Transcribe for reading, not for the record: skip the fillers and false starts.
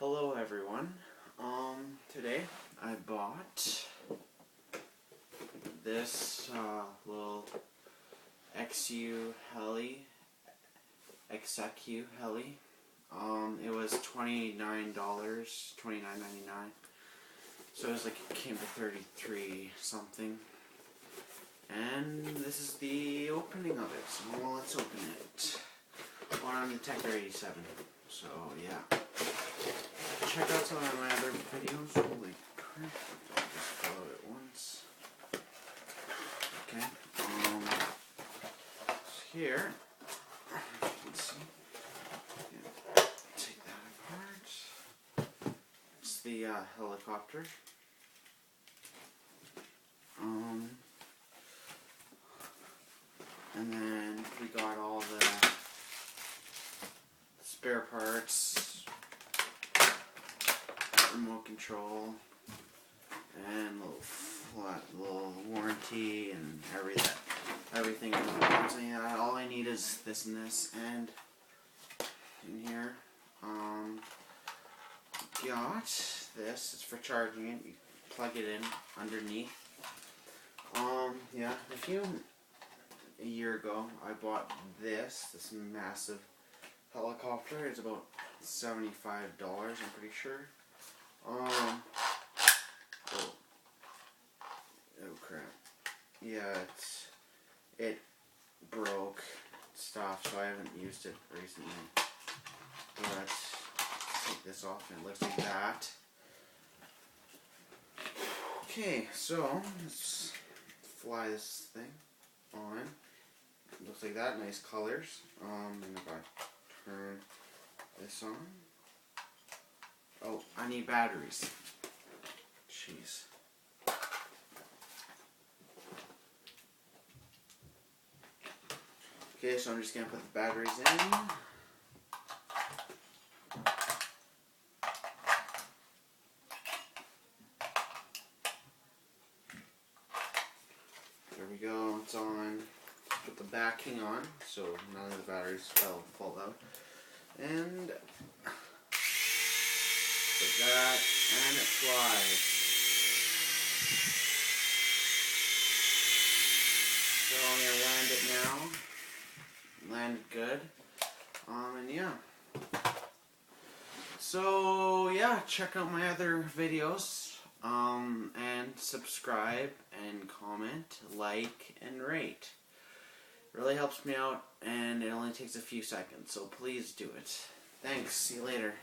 Hello everyone. Today I bought this little Execuheli. It was $29, $29.99. So it was like it came to 33 something. And this is the opening of it. So let's open it. On the Tech 87. So yeah. Check out some of my other videos. Holy crap. I'll just follow it once. Okay. Here. Let's see. Yeah. Take that apart. It's the helicopter. And then we got all the spare parts, remote control, and little warranty and everything. All I need is this and this, and in here, got this. It's for charging it. You plug it in underneath. Yeah, a year ago, I bought this massive helicopter. It's about $75, I'm pretty sure. Oh crap. Yeah, it broke stuff, so I haven't used it recently. But let's take this off and it looks like that. Okay, so let's fly this thing on. It looks like that, nice colors. And if I turn this on. Oh, I need batteries. Jeez. Okay, so I'm just gonna put the batteries in. There we go, it's on. Put the backing on, so none of the batteries fall out. And like that, and it flies. So I'm gonna land it now. Landed good. And yeah. So yeah, check out my other videos. And subscribe and comment, like, and rate. It really helps me out, and it only takes a few seconds, so please do it. Thanks. See you later.